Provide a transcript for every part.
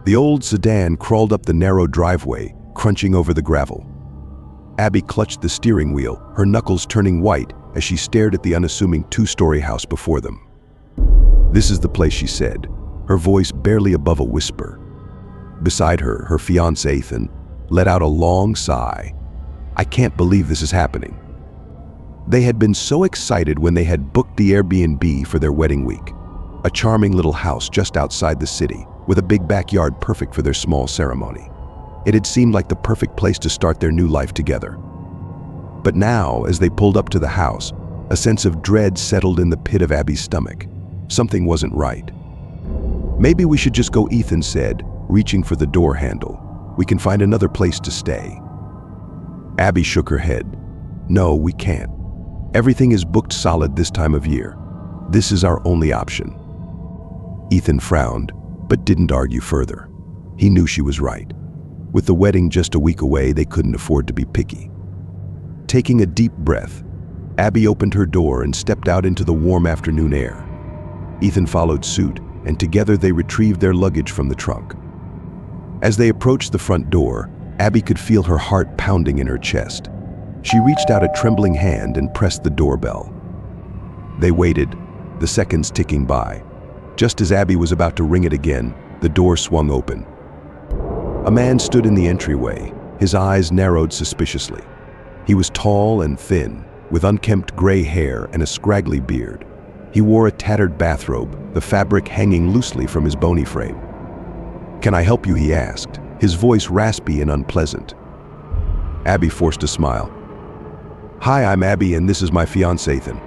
The old sedan crawled up the narrow driveway, crunching over the gravel. Abby clutched the steering wheel, her knuckles turning white as she stared at the unassuming two-story house before them. "This is the place," she said, her voice barely above a whisper. Beside her, her fiancé Ethan let out a long sigh. "I can't believe this is happening." They had been so excited when they had booked the Airbnb for their wedding week, a charming little house just outside the city, with a big backyard perfect for their small ceremony. It had seemed like the perfect place to start their new life together. But now, as they pulled up to the house, a sense of dread settled in the pit of Abby's stomach. Something wasn't right. "Maybe we should just go," Ethan said, reaching for the door handle. "We can find another place to stay." Abby shook her head. "No, we can't. Everything is booked solid this time of year. This is our only option." Ethan frowned, but didn't argue further. He knew she was right. With the wedding just a week away, they couldn't afford to be picky. Taking a deep breath, Abby opened her door and stepped out into the warm afternoon air. Ethan followed suit, and together they retrieved their luggage from the trunk. As they approached the front door, Abby could feel her heart pounding in her chest. She reached out a trembling hand and pressed the doorbell. They waited, the seconds ticking by. Just as Abby was about to ring it again, the door swung open. A man stood in the entryway, his eyes narrowed suspiciously. He was tall and thin, with unkempt gray hair and a scraggly beard. He wore a tattered bathrobe, the fabric hanging loosely from his bony frame. "Can I help you?" he asked, his voice raspy and unpleasant. Abby forced a smile. "Hi, I'm Abby and this is my fiancé Ethan.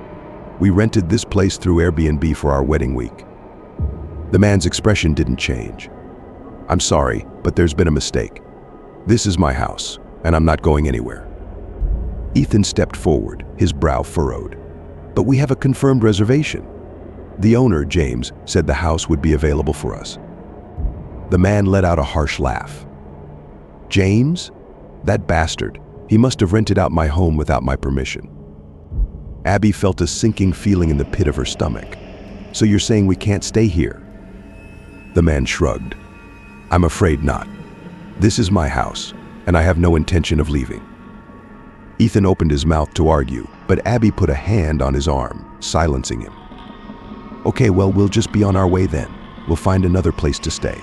We rented this place through Airbnb for our wedding week." The man's expression didn't change. "I'm sorry, but there's been a mistake. This is my house, and I'm not going anywhere." Ethan stepped forward, his brow furrowed. "But we have a confirmed reservation. The owner, James, said the house would be available for us." The man let out a harsh laugh. "James? That bastard. He must have rented out my home without my permission." Abby felt a sinking feeling in the pit of her stomach. "So you're saying we can't stay here?" The man shrugged. "I'm afraid not. This is my house, and I have no intention of leaving." Ethan opened his mouth to argue, but Abby put a hand on his arm, silencing him. "Okay, well, we'll just be on our way then. We'll find another place to stay."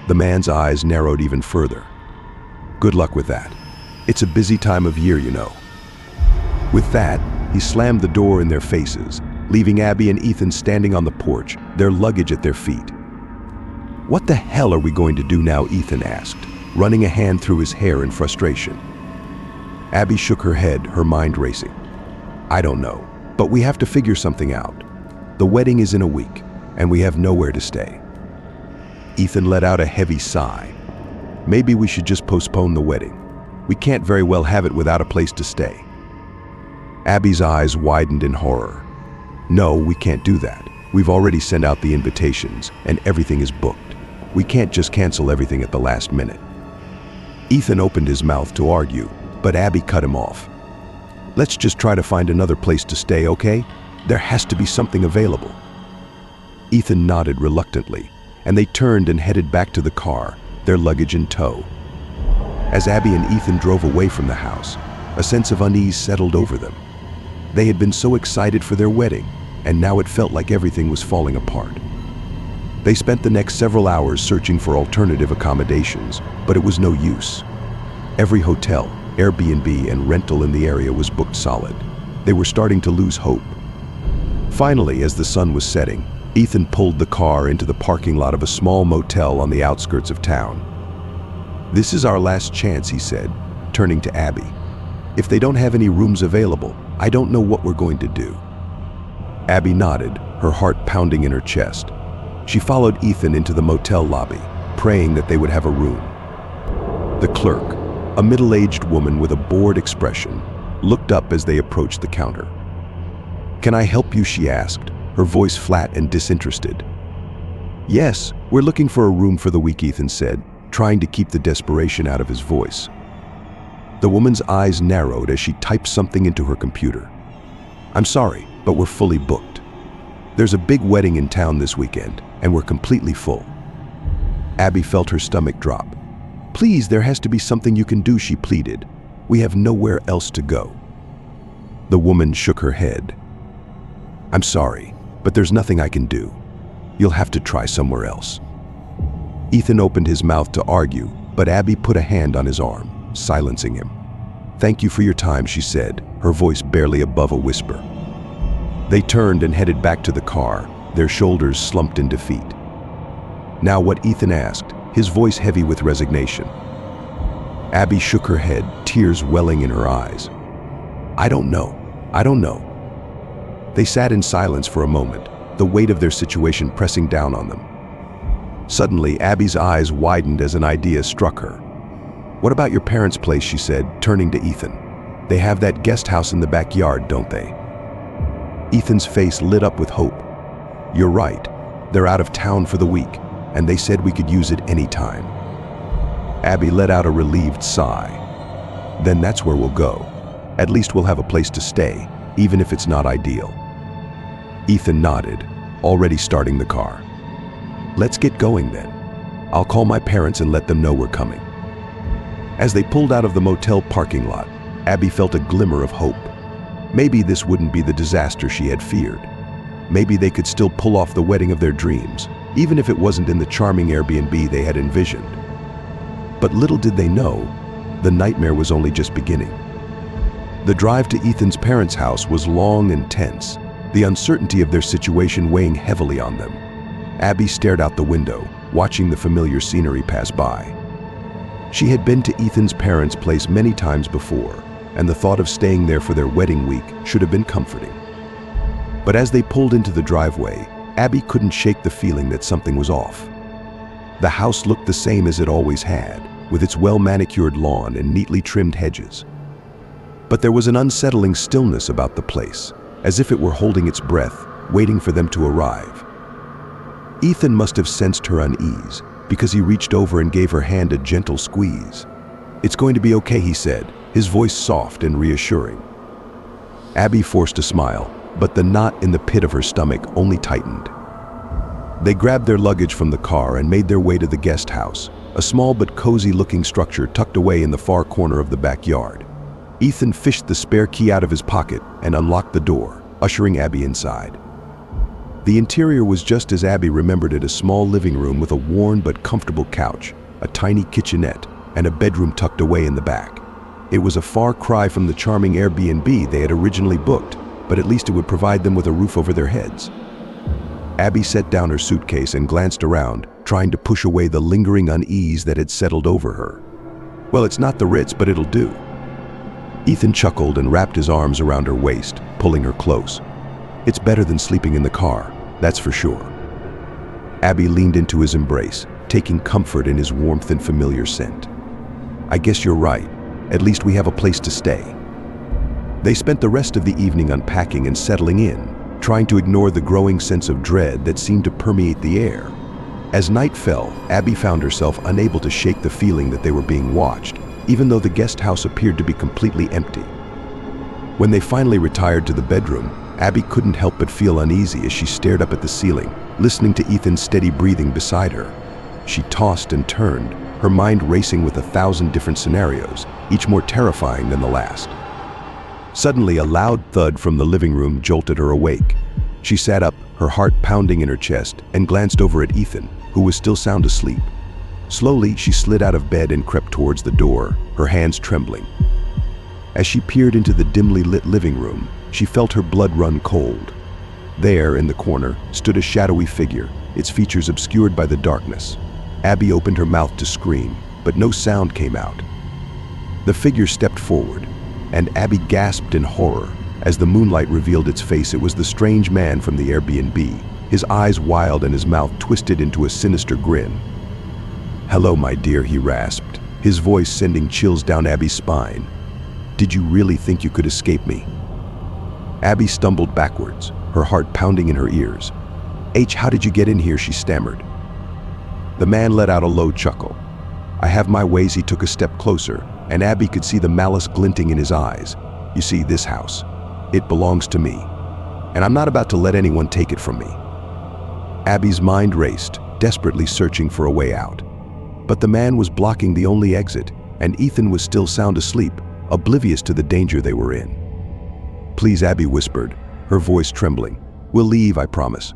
The man's eyes narrowed even further. "Good luck with that. It's a busy time of year, you know." With that, he slammed the door in their faces, leaving Abby and Ethan standing on the porch, their luggage at their feet. "What the hell are we going to do now?" Ethan asked, running a hand through his hair in frustration. Abby shook her head, her mind racing. "I don't know, but we have to figure something out. The wedding is in a week, and we have nowhere to stay." Ethan let out a heavy sigh. "Maybe we should just postpone the wedding. We can't very well have it without a place to stay." Abby's eyes widened in horror. "No, we can't do that. We've already sent out the invitations, and everything is booked. We can't just cancel everything at the last minute." Ethan opened his mouth to argue, but Abby cut him off. "Let's just try to find another place to stay, okay? There has to be something available." Ethan nodded reluctantly, and they turned and headed back to the car, their luggage in tow. As Abby and Ethan drove away from the house, a sense of unease settled over them. They had been so excited for their wedding, and now it felt like everything was falling apart. They spent the next several hours searching for alternative accommodations, but it was no use. Every hotel, Airbnb, and rental in the area was booked solid. They were starting to lose hope. Finally, as the sun was setting, Ethan pulled the car into the parking lot of a small motel on the outskirts of town. "This is our last chance," he said, turning to Abby. "If they don't have any rooms available, I don't know what we're going to do." Abby nodded, her heart pounding in her chest. She followed Ethan into the motel lobby, praying that they would have a room. The clerk, a middle-aged woman with a bored expression, looked up as they approached the counter. "Can I help you?" she asked, her voice flat and disinterested. "Yes, we're looking for a room for the week," Ethan said, trying to keep the desperation out of his voice. The woman's eyes narrowed as she typed something into her computer. "I'm sorry, but we're fully booked. There's a big wedding in town this weekend, and we're completely full." Abby felt her stomach drop. "Please, there has to be something you can do," she pleaded. "We have nowhere else to go." The woman shook her head. "I'm sorry, but there's nothing I can do. You'll have to try somewhere else." Ethan opened his mouth to argue, but Abby put a hand on his arm, silencing him. "Thank you for your time," she said, her voice barely above a whisper. They turned and headed back to the car, their shoulders slumped in defeat. "Now what?" Ethan asked, his voice heavy with resignation. Abby shook her head, tears welling in her eyes. I don't know. They sat in silence for a moment, the weight of their situation pressing down on them. Suddenly, Abby's eyes widened as an idea struck her. "What about your parents' place?" she said, turning to Ethan. "They have that guest house in the backyard, don't they?" Ethan's face lit up with hope. "You're right. They're out of town for the week, and they said we could use it anytime." Abby let out a relieved sigh. "Then that's where we'll go. At least we'll have a place to stay, even if it's not ideal." Ethan nodded, already starting the car. "Let's get going then. I'll call my parents and let them know we're coming." As they pulled out of the motel parking lot, Abby felt a glimmer of hope. Maybe this wouldn't be the disaster she had feared. Maybe they could still pull off the wedding of their dreams, even if it wasn't in the charming Airbnb they had envisioned. But little did they know, the nightmare was only just beginning. The drive to Ethan's parents' house was long and tense, the uncertainty of their situation weighing heavily on them. Abby stared out the window, watching the familiar scenery pass by. She had been to Ethan's parents' place many times before, and the thought of staying there for their wedding week should have been comforting. But as they pulled into the driveway, Abby couldn't shake the feeling that something was off. The house looked the same as it always had, with its well-manicured lawn and neatly trimmed hedges. But there was an unsettling stillness about the place, as if it were holding its breath, waiting for them to arrive. Ethan must have sensed her unease, because he reached over and gave her hand a gentle squeeze. "It's going to be okay," he said, his voice soft and reassuring. Abby forced a smile, but the knot in the pit of her stomach only tightened. They grabbed their luggage from the car and made their way to the guest house, a small but cozy-looking structure tucked away in the far corner of the backyard. Ethan fished the spare key out of his pocket and unlocked the door, ushering Abby inside. The interior was just as Abby remembered it, a small living room with a worn but comfortable couch, a tiny kitchenette, and a bedroom tucked away in the back. It was a far cry from the charming Airbnb they had originally booked, but at least it would provide them with a roof over their heads. Abby set down her suitcase and glanced around, trying to push away the lingering unease that had settled over her. "Well, it's not the Ritz, but it'll do." Ethan chuckled and wrapped his arms around her waist, pulling her close. "It's better than sleeping in the car, that's for sure." Abby leaned into his embrace, taking comfort in his warmth and familiar scent. "I guess you're right. At least we have a place to stay." They spent the rest of the evening unpacking and settling in, trying to ignore the growing sense of dread that seemed to permeate the air. As night fell, Abby found herself unable to shake the feeling that they were being watched, even though the guest house appeared to be completely empty. When they finally retired to the bedroom, Abby couldn't help but feel uneasy as she stared up at the ceiling, listening to Ethan's steady breathing beside her. She tossed and turned, her mind racing with 1,000 different scenarios, each more terrifying than the last. Suddenly, a loud thud from the living room jolted her awake. She sat up, her heart pounding in her chest, and glanced over at Ethan, who was still sound asleep. Slowly, she slid out of bed and crept towards the door, her hands trembling. As she peered into the dimly lit living room, she felt her blood run cold. There, in the corner, stood a shadowy figure, its features obscured by the darkness. Abby opened her mouth to scream, but no sound came out. The figure stepped forward, and Abby gasped in horror. As the moonlight revealed its face, it was the strange man from the Airbnb, his eyes wild and his mouth twisted into a sinister grin. "Hello, my dear," he rasped, his voice sending chills down Abby's spine. "Did you really think you could escape me?" Abby stumbled backwards, her heart pounding in her ears. How did you get in here?" she stammered. The man let out a low chuckle. "I have my ways." He took a step closer, and Abby could see the malice glinting in his eyes. "You see, this house, it belongs to me, and I'm not about to let anyone take it from me." Abby's mind raced, desperately searching for a way out. But the man was blocking the only exit, and Ethan was still sound asleep, oblivious to the danger they were in. "Please," Abby whispered, her voice trembling. "We'll leave, I promise.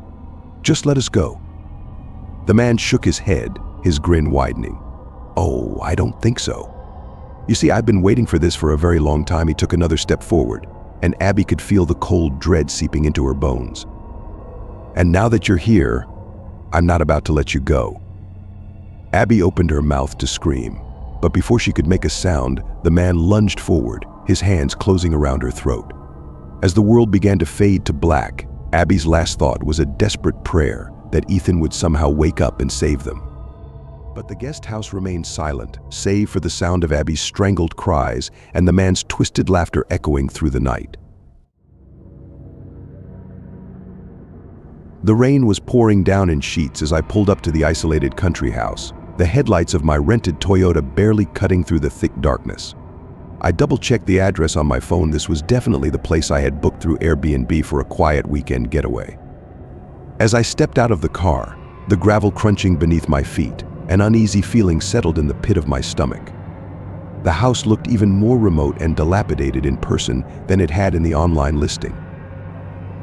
Just let us go." The man shook his head, his grin widening. "Oh, I don't think so. You see, I've been waiting for this for a very long time." He took another step forward, and Abby could feel the cold dread seeping into her bones. "And now that you're here, I'm not about to let you go." Abby opened her mouth to scream, but before she could make a sound, the man lunged forward, his hands closing around her throat. As the world began to fade to black, Abby's last thought was a desperate prayer that Ethan would somehow wake up and save them. But the guest house remained silent, save for the sound of Abby's strangled cries and the man's twisted laughter echoing through the night. The rain was pouring down in sheets as I pulled up to the isolated country house, the headlights of my rented Toyota barely cutting through the thick darkness. I double-checked the address on my phone. This was definitely the place I had booked through Airbnb for a quiet weekend getaway. As I stepped out of the car, the gravel crunching beneath my feet, an uneasy feeling settled in the pit of my stomach. The house looked even more remote and dilapidated in person than it had in the online listing.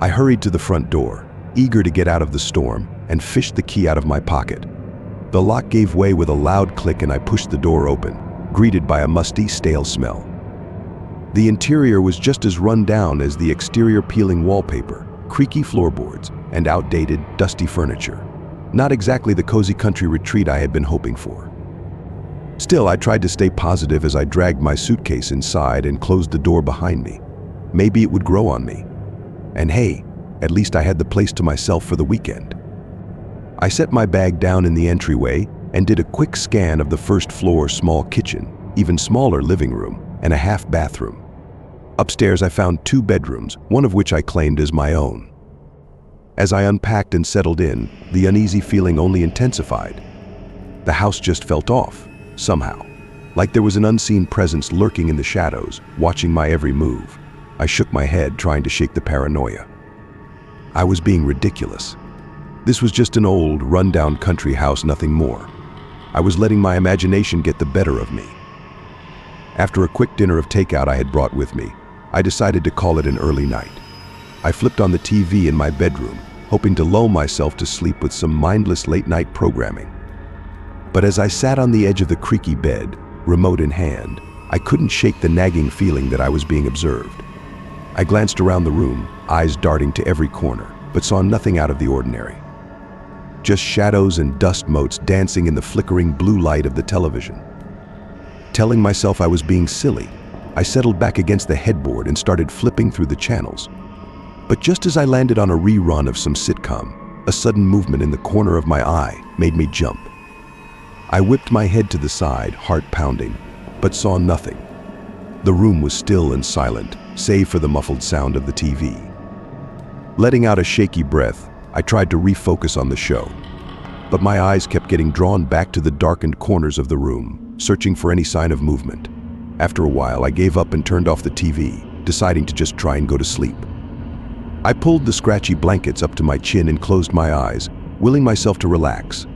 I hurried to the front door, eager to get out of the storm, and fished the key out of my pocket. The lock gave way with a loud click and I pushed the door open, greeted by a musty, stale smell. The interior was just as run down as the exterior, peeling wallpaper, creaky floorboards, and outdated, dusty furniture. Not exactly the cozy country retreat I had been hoping for. Still, I tried to stay positive as I dragged my suitcase inside and closed the door behind me. Maybe it would grow on me. And hey, at least I had the place to myself for the weekend. I set my bag down in the entryway and did a quick scan of the first floor small kitchen, even smaller living room, and a half bathroom. Upstairs I found 2 bedrooms, one of which I claimed as my own. As I unpacked and settled in, the uneasy feeling only intensified. The house just felt off, somehow, like there was an unseen presence lurking in the shadows, watching my every move. I shook my head, trying to shake the paranoia. I was being ridiculous. This was just an old, run-down country house, nothing more. I was letting my imagination get the better of me. After a quick dinner of takeout I had brought with me, I decided to call it an early night. I flipped on the TV in my bedroom, hoping to lull myself to sleep with some mindless late-night programming. But as I sat on the edge of the creaky bed, remote in hand, I couldn't shake the nagging feeling that I was being observed. I glanced around the room, eyes darting to every corner, but saw nothing out of the ordinary. Just shadows and dust motes dancing in the flickering blue light of the television. Telling myself I was being silly, I settled back against the headboard and started flipping through the channels. But just as I landed on a rerun of some sitcom, a sudden movement in the corner of my eye made me jump. I whipped my head to the side, heart pounding, but saw nothing. The room was still and silent, save for the muffled sound of the TV. Letting out a shaky breath, I tried to refocus on the show, but my eyes kept getting drawn back to the darkened corners of the room, searching for any sign of movement. After a while, I gave up and turned off the TV, deciding to just try and go to sleep. I pulled the scratchy blankets up to my chin and closed my eyes, willing myself to relax.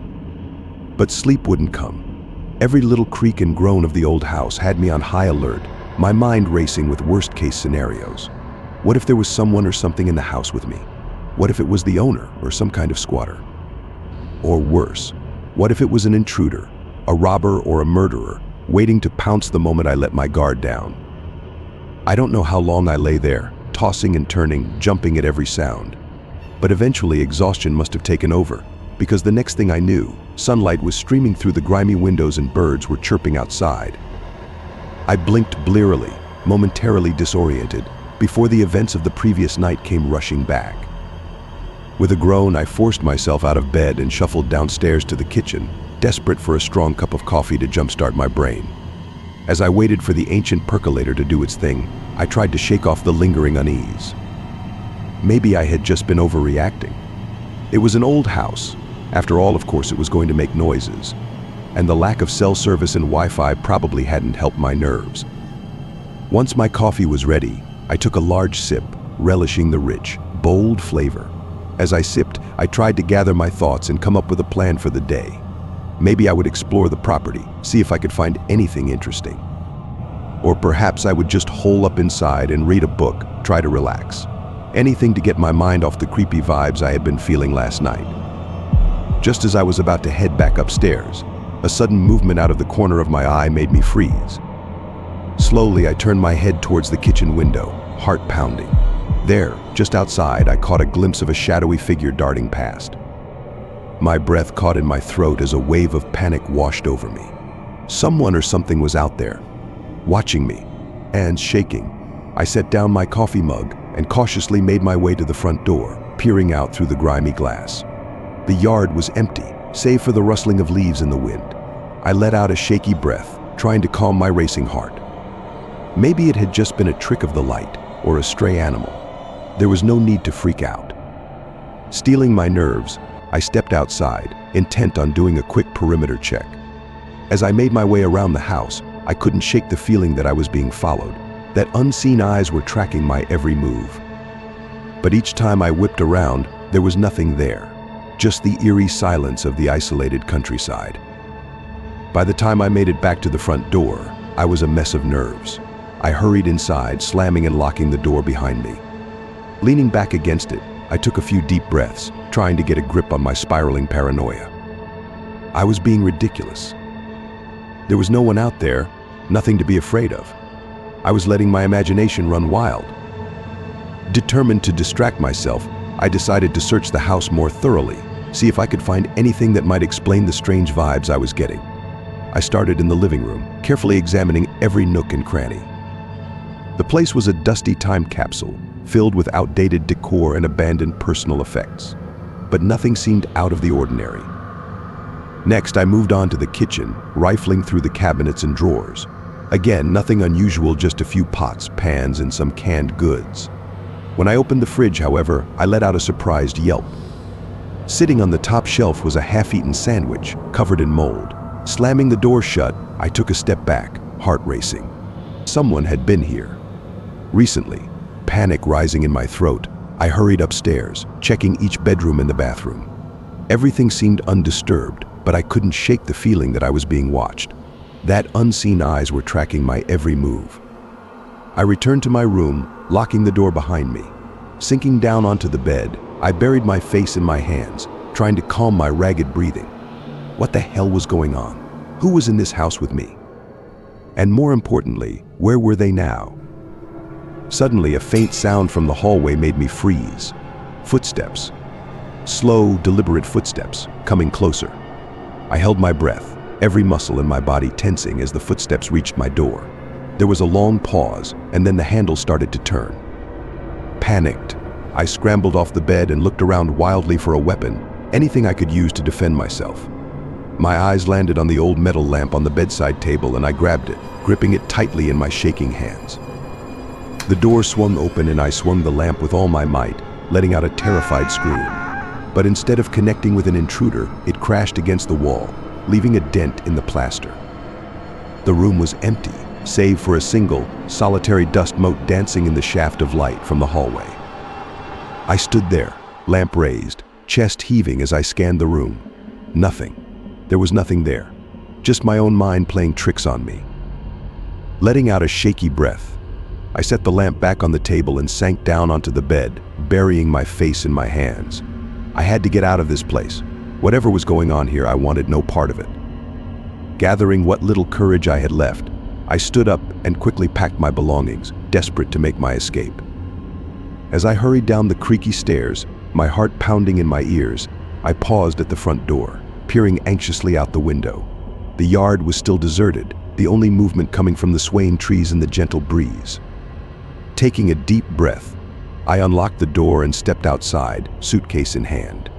But sleep wouldn't come. Every little creak and groan of the old house had me on high alert, my mind racing with worst-case scenarios. What if there was someone or something in the house with me? What if it was the owner or some kind of squatter? Or worse, what if it was an intruder, a robber or a murderer, waiting to pounce the moment I let my guard down? I don't know how long I lay there, tossing and turning, jumping at every sound. But eventually exhaustion must have taken over, because the next thing I knew, sunlight was streaming through the grimy windows and birds were chirping outside. I blinked blearily, momentarily disoriented, before the events of the previous night came rushing back. With a groan, I forced myself out of bed and shuffled downstairs to the kitchen, desperate for a strong cup of coffee to jumpstart my brain. As I waited for the ancient percolator to do its thing, I tried to shake off the lingering unease. Maybe I had just been overreacting. It was an old house. After all, of course, it was going to make noises. And the lack of cell service and Wi-Fi probably hadn't helped my nerves. Once my coffee was ready, I took a large sip, relishing the rich, bold flavor. As I sipped, I tried to gather my thoughts and come up with a plan for the day. Maybe I would explore the property, see if I could find anything interesting. Or perhaps I would just hole up inside and read a book, try to relax. Anything to get my mind off the creepy vibes I had been feeling last night. Just as I was about to head back upstairs, a sudden movement out of the corner of my eye made me freeze. Slowly, I turned my head towards the kitchen window, heart pounding. There, just outside, I caught a glimpse of a shadowy figure darting past. My breath caught in my throat as a wave of panic washed over me. Someone or something was out there, watching me, and shaking. I set down my coffee mug and cautiously made my way to the front door, peering out through the grimy glass. The yard was empty, save for the rustling of leaves in the wind. I let out a shaky breath, trying to calm my racing heart. Maybe it had just been a trick of the light or a stray animal. There was no need to freak out. Steeling my nerves, I stepped outside, intent on doing a quick perimeter check. As I made my way around the house, I couldn't shake the feeling that I was being followed, that unseen eyes were tracking my every move. But each time I whipped around, there was nothing there, just the eerie silence of the isolated countryside. By the time I made it back to the front door, I was a mess of nerves. I hurried inside, slamming and locking the door behind me. Leaning back against it, I took a few deep breaths, trying to get a grip on my spiraling paranoia. I was being ridiculous. There was no one out there, nothing to be afraid of. I was letting my imagination run wild. Determined to distract myself, I decided to search the house more thoroughly, see if I could find anything that might explain the strange vibes I was getting. I started in the living room, carefully examining every nook and cranny. The place was a dusty time capsule, filled with outdated decor and abandoned personal effects. But nothing seemed out of the ordinary. Next, I moved on to the kitchen, rifling through the cabinets and drawers. Again, nothing unusual, just a few pots, pans, and some canned goods. When I opened the fridge, however, I let out a surprised yelp. Sitting on the top shelf was a half-eaten sandwich, covered in mold. Slamming the door shut, I took a step back, heart racing. Someone had been here. Recently, panic rising in my throat, I hurried upstairs, checking each bedroom and the bathroom. Everything seemed undisturbed, but I couldn't shake the feeling that I was being watched. That unseen eyes were tracking my every move. I returned to my room, locking the door behind me. Sinking down onto the bed, I buried my face in my hands, trying to calm my ragged breathing. What the hell was going on? Who was in this house with me? And more importantly, where were they now? Suddenly, a faint sound from the hallway made me freeze. Footsteps. Slow, deliberate footsteps, coming closer. I held my breath, every muscle in my body tensing as the footsteps reached my door. There was a long pause, and then the handle started to turn. Panicked, I scrambled off the bed and looked around wildly for a weapon, anything I could use to defend myself. My eyes landed on the old metal lamp on the bedside table, and I grabbed it, gripping it tightly in my shaking hands. The door swung open and I swung the lamp with all my might, letting out a terrified scream. But instead of connecting with an intruder, it crashed against the wall, leaving a dent in the plaster. The room was empty, save for a single, solitary dust mote dancing in the shaft of light from the hallway. I stood there, lamp raised, chest heaving as I scanned the room. Nothing. There was nothing there, just my own mind playing tricks on me. Letting out a shaky breath, I set the lamp back on the table and sank down onto the bed, burying my face in my hands. I had to get out of this place. Whatever was going on here, I wanted no part of it. Gathering what little courage I had left, I stood up and quickly packed my belongings, desperate to make my escape. As I hurried down the creaky stairs, my heart pounding in my ears, I paused at the front door, peering anxiously out the window. The yard was still deserted, the only movement coming from the swaying trees and the gentle breeze. Taking a deep breath, I unlocked the door and stepped outside, suitcase in hand.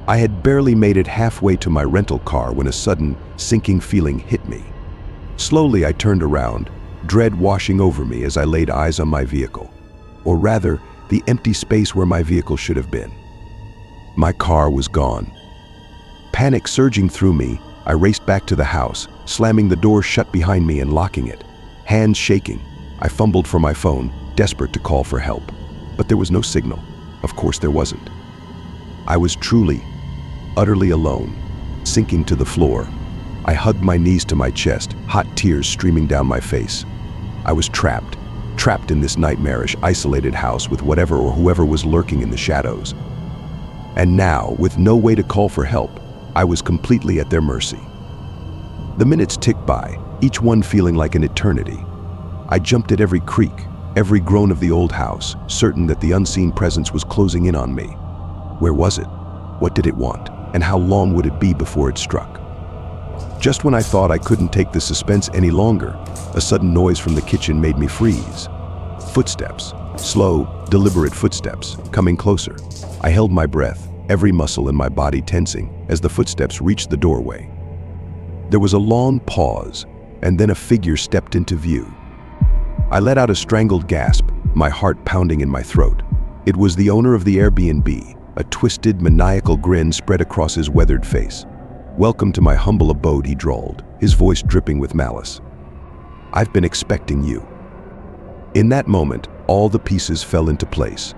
I had barely made it halfway to my rental car when a sudden, sinking feeling hit me. Slowly, I turned around, dread washing over me as I laid eyes on my vehicle, or rather, the empty space where my vehicle should have been. My car was gone. Panic surging through me, I raced back to the house, slamming the door shut behind me and locking it. Hands shaking, I fumbled for my phone, desperate to call for help. But there was no signal. Of course there wasn't. I was truly, utterly alone, sinking to the floor. I hugged my knees to my chest, hot tears streaming down my face. I was trapped in this nightmarish, isolated house with whatever or whoever was lurking in the shadows. And now, with no way to call for help, I was completely at their mercy. The minutes ticked by, each one feeling like an eternity. I jumped at every creak, every groan of the old house, certain that the unseen presence was closing in on me. Where was it? What did it want? And how long would it be before it struck? Just when I thought I couldn't take the suspense any longer, a sudden noise from the kitchen made me freeze. Footsteps, slow, deliberate footsteps, coming closer. I held my breath, every muscle in my body tensing, as the footsteps reached the doorway. There was a long pause, and then a figure stepped into view. I let out a strangled gasp, my heart pounding in my throat. It was the owner of the Airbnb, a twisted, maniacal grin spread across his weathered face. "Welcome to my humble abode," he drawled, his voice dripping with malice. "I've been expecting you." In that moment, all the pieces fell into place.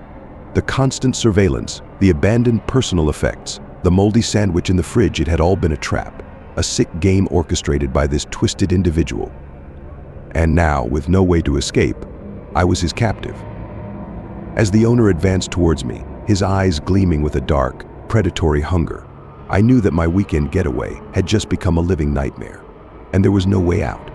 The constant surveillance, the abandoned personal effects, the moldy sandwich in the fridge, it had all been a trap, a sick game orchestrated by this twisted individual. And now, with no way to escape, I was his captive. As the owner advanced towards me, his eyes gleaming with a dark, predatory hunger, I knew that my weekend getaway had just become a living nightmare, and there was no way out.